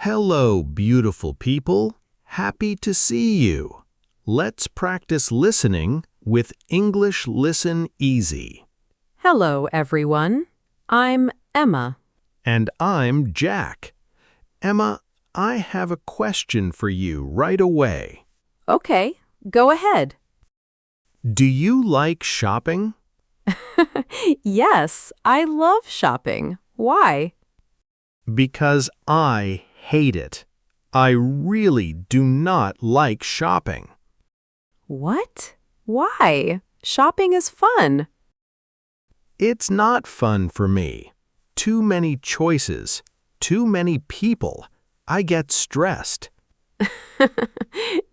Hello, beautiful people. Happy to see you. Let's practice listening with English Listen Easy. Hello, everyone. I'm Emma. And I'm Jack. Emma, I have a question for you right away. Okay, go ahead. Do you like shopping? Yes, I love shopping. Why? Because I hate it. I really do not like shopping. What? Why? Shopping is fun. It's not fun for me. Too many choices, too many people. I get stressed.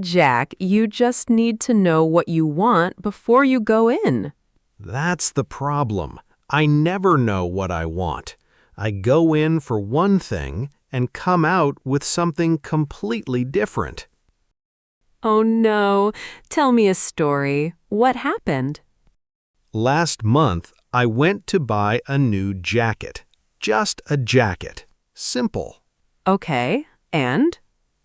Jack, you just need to know what you want before you go in. That's the problem. I never know what I want. I go in for one thing and come out with something completely different. Oh no, tell me a story. What happened? Last month, I went to buy a new jacket. Just a jacket. Simple. Okay, and?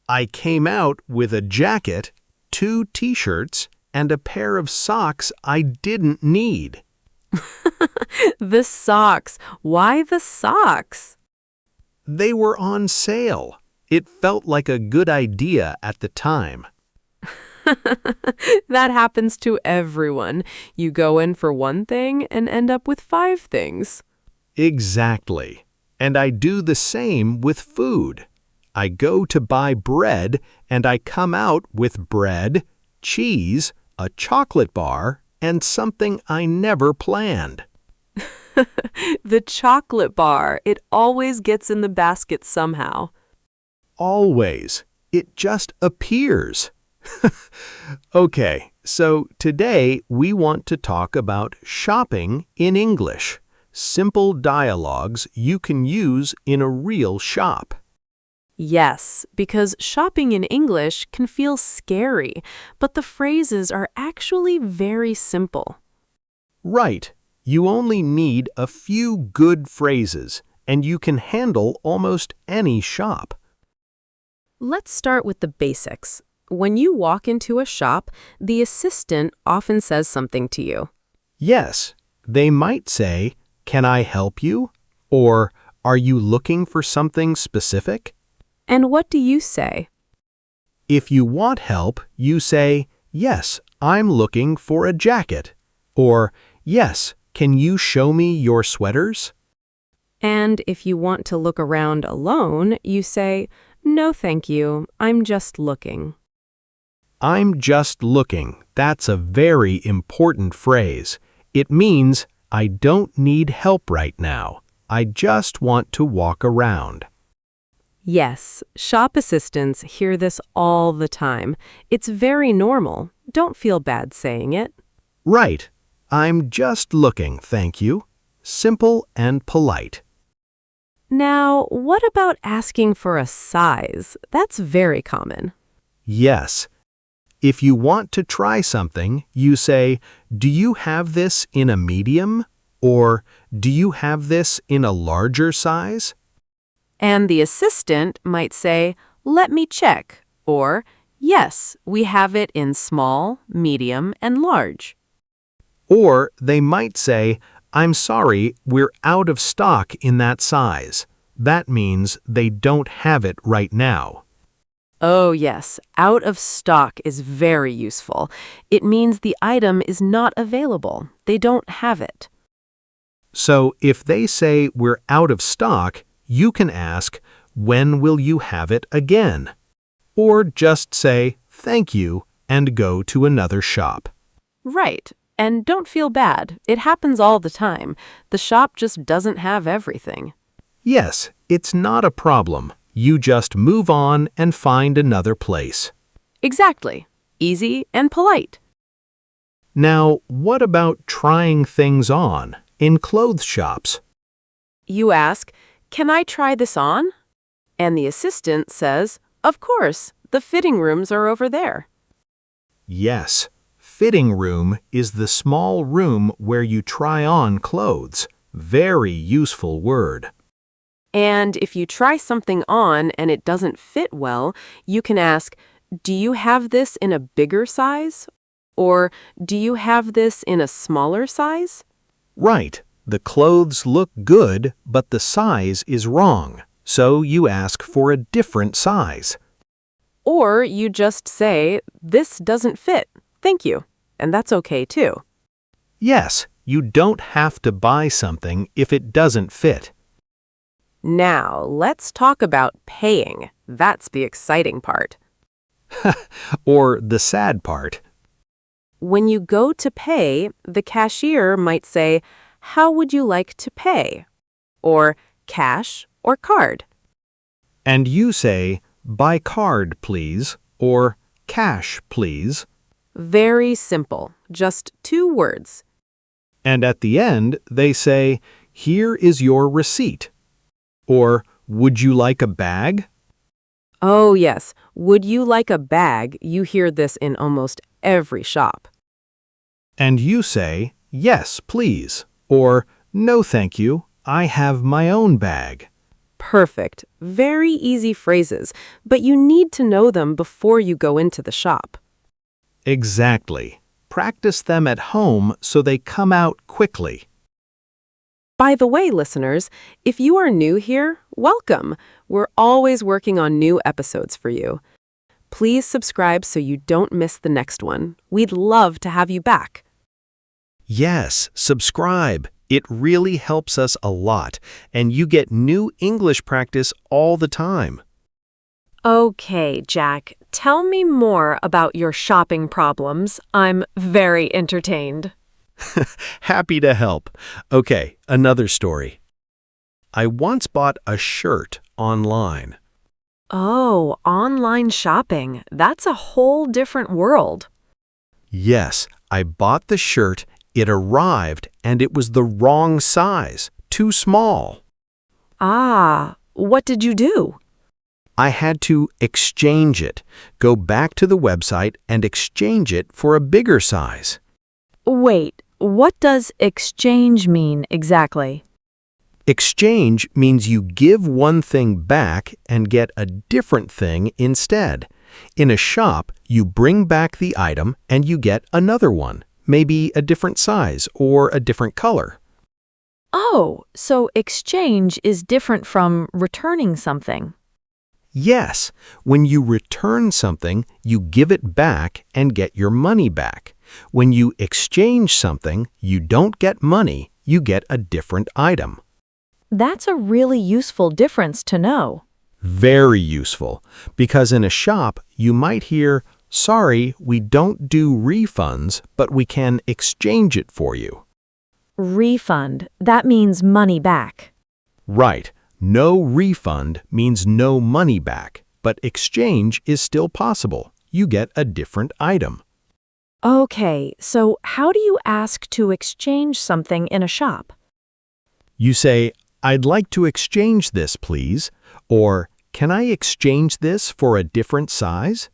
I came out with a jacket, 2 t-shirts, and a pair of socks I didn't need. The socks. Why the socks? They were on sale. It felt like a good idea at the time. That happens to everyone. You go in for one thing and end up with 5 things. Exactly. And I do the same with food. I go to buy bread and I come out with bread, cheese, a chocolate bar, and something I never planned. The chocolate bar. It always gets in the basket somehow. Always. It just appears. Okay, so today we want to talk about shopping in English. Simple dialogues you can use in a real shop. Yes, because shopping in English can feel scary, but the phrases are actually very simple. Right. You only need a few good phrases, and you can handle almost any shop. Let's start with the basics. When you walk into a shop, the assistant often says something to you. Yes, they might say, "Can I help you?" Or, "Are you looking for something specific?" And what do you say? If you want help, you say, "Yes, I'm looking for a jacket." Or, "Yes, can you show me your sweaters?" And if you want to look around alone, you say, "No, thank you. I'm just looking." I'm just looking. That's a very important phrase. It means I don't need help right now. I just want to walk around. Yes, shop assistants hear this all the time. It's very normal. Don't feel bad saying it. Right. I'm just looking, thank you. Simple and polite. Now, what about asking for a size? That's very common. Yes. If you want to try something, you say, "Do you have this in a medium?" Or, "Do you have this in a larger size?" And the assistant might say, "Let me check," or, "Yes, we have it in small, medium, and large." Or they might say, "I'm sorry, we're out of stock in that size." That means they don't have it right now. Oh yes, out of stock is very useful. It means the item is not available. They don't have it. So if they say we're out of stock, you can ask, "When will you have it again?" Or just say, "Thank you," and go to another shop. Right. And don't feel bad. It happens all the time. The shop just doesn't have everything. Yes, it's not a problem. You just move on and find another place. Exactly. Easy and polite. Now, what about trying things on in clothes shops? You ask, "Can I try this on?" And the assistant says, "Of course, the fitting rooms are over there." Yes, fitting room is the small room where you try on clothes. Very useful word. And if you try something on and it doesn't fit well, you can ask, do you have this in a bigger size? Or do you have this in a smaller size? Right. The clothes look good, but the size is wrong. So you ask for a different size. Or you just say, this doesn't fit. Thank you. And that's okay too. Yes, you don't have to buy something if it doesn't fit. Now, let's talk about paying. That's the exciting part. Or the sad part. When you go to pay, the cashier might say, how would you like to pay? Or cash or card. And you say, by card, please, or cash, please. Very simple, just 2 words. And at the end, they say, here is your receipt. Or, would you like a bag? Oh yes, would you like a bag? You hear this in almost every shop. And you say, yes, please. Or, no thank you, I have my own bag. Perfect. Very easy phrases, but you need to know them before you go into the shop. Exactly. Practice them at home so they come out quickly. By the way, listeners, if you are new here, welcome. We're always working on new episodes for you. Please subscribe so you don't miss the next one. We'd love to have you back. Yes, subscribe. It really helps us a lot, and you get new English practice all the time. Okay, Jack, tell me more about your shopping problems. I'm very entertained. Happy to help. Okay, another story. I once bought a shirt online. Oh, online shopping. That's a whole different world. Yes, I bought the shirt, it arrived, and it was the wrong size, too small. Ah, what did you do? I had to exchange it, go back to the website and exchange it for a bigger size. Wait, what does exchange mean exactly? Exchange means you give one thing back and get a different thing instead. In a shop, you bring back the item and you get another one, maybe a different size or a different color. Oh, so exchange is different from returning something. Yes, when you return something, you give it back and get your money back. When you exchange something, you don't get money, you get a different item. That's a really useful difference to know. Very useful, because in a shop, you might hear, sorry, we don't do refunds, but we can exchange it for you. Refund, that means money back. Right. No refund means no money back, but exchange is still possible. You get a different item. Okay, so how do you ask to exchange something in a shop? You say, I'd like to exchange this, please, or can I exchange this for a different size?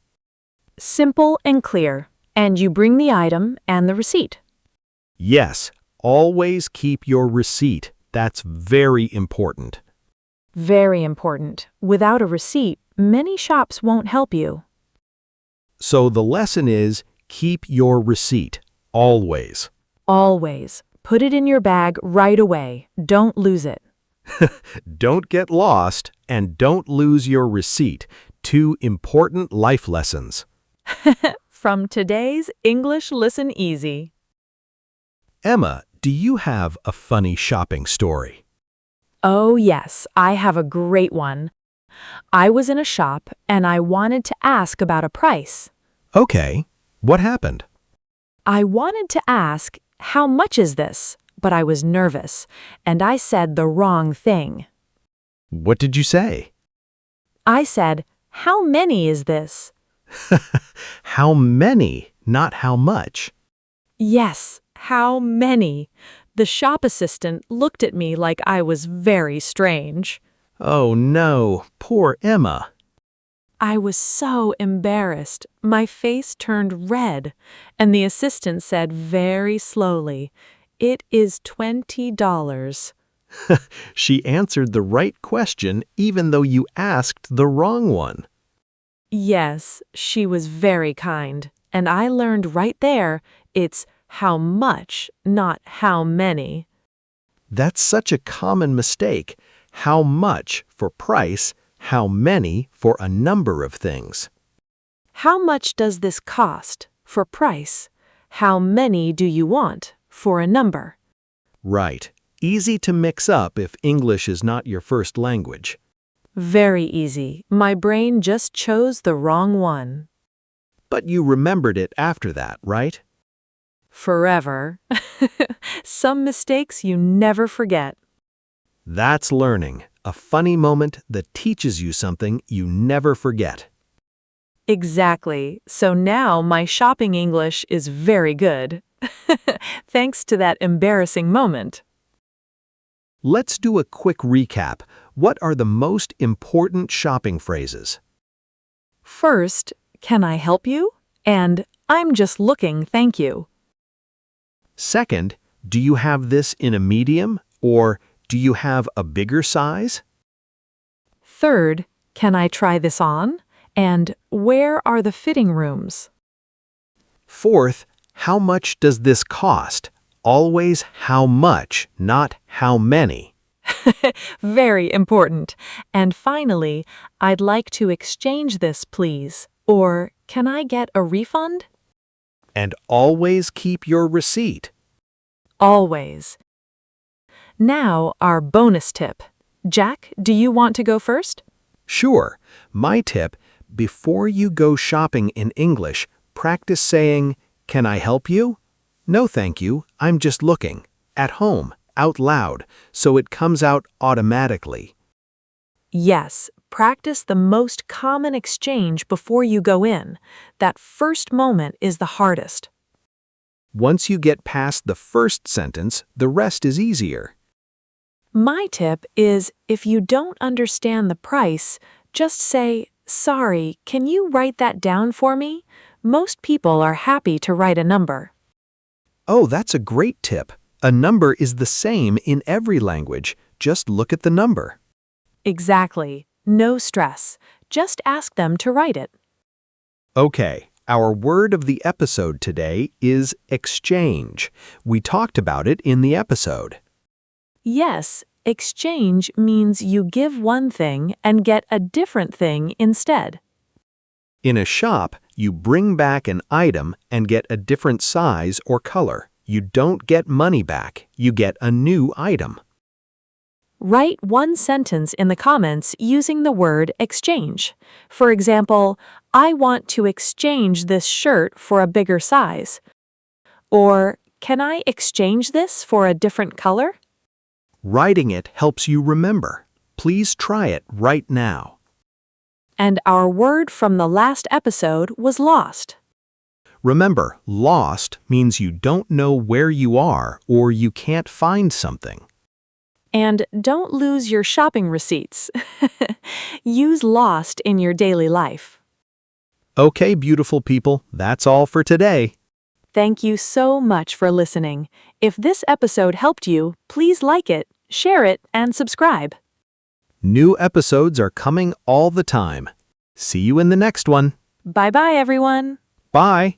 Simple and clear, and you bring the item and the receipt. Yes, always keep your receipt. That's very important. Very important. Without a receipt, many shops won't help you. So the lesson is keep your receipt, always. Always. Put it in your bag right away. Don't lose it. Don't get lost and don't lose your receipt. 2 important life lessons. From today's English Listen Easy. Emma, do you have a funny shopping story? Oh, yes, I have a great one. I was in a shop and I wanted to ask about a price. Okay, what happened? I wanted to ask, how much is this? But I was nervous, and I said the wrong thing. What did you say? I said, how many is this? How many, not how much. Yes, how many? The shop assistant looked at me like I was very strange. Oh no, poor Emma. I was so embarrassed. My face turned red, and the assistant said very slowly, "It is $20." She answered the right question even though you asked the wrong one. Yes, she was very kind, and I learned right there it's how much, not how many. That's such a common mistake. How much for price, how many for a number of things. How much does this cost for price? How many do you want for a number? Right. Easy to mix up if English is not your first language. Very easy. My brain just chose the wrong one. But you remembered it after that, right? Forever. Some mistakes you never forget. That's learning, a funny moment that teaches you something you never forget. Exactly. So now my shopping English is very good. Thanks to that embarrassing moment. Let's do a quick recap. What are the most important shopping phrases? First, can I help you? And I'm just looking, thank you. Second, do you have this in a medium? Or do you have a bigger size? Third, can I try this on? And where are the fitting rooms? Fourth, how much does this cost? Always how much, not how many. Very important. And finally, I'd like to exchange this, please. Or can I get a refund? And always keep your receipt. Always. Now, our bonus tip. Jack, do you want to go first? Sure, my tip, before you go shopping in English, practice saying, "Can I help you?" "No, thank you, I'm just looking." At home, out loud, so it comes out automatically. Yes, practice the most common exchange before you go in. That first moment is the hardest. Once you get past the first sentence, the rest is easier. My tip is if you don't understand the price, just say, "Sorry, can you write that down for me?" Most people are happy to write a number. Oh, that's a great tip. A number is the same in every language. Just look at the number. Exactly. No stress. Just ask them to write it. Okay, our word of the episode today is exchange. We talked about it in the episode. Yes, exchange means you give one thing and get a different thing instead. In a shop, you bring back an item and get a different size or color. You don't get money back, you get a new item. Write one sentence in the comments using the word exchange. For example, I want to exchange this shirt for a bigger size. Or, can I exchange this for a different color? Writing it helps you remember. Please try it right now. And our word from the last episode was lost. Remember, lost means you don't know where you are or you can't find something. And don't lose your shopping receipts. Use lost in your daily life. Okay, beautiful people, that's all for today. Thank you so much for listening. If this episode helped you, please like it, share it, and subscribe. New episodes are coming all the time. See you in the next one. Bye-bye, everyone. Bye.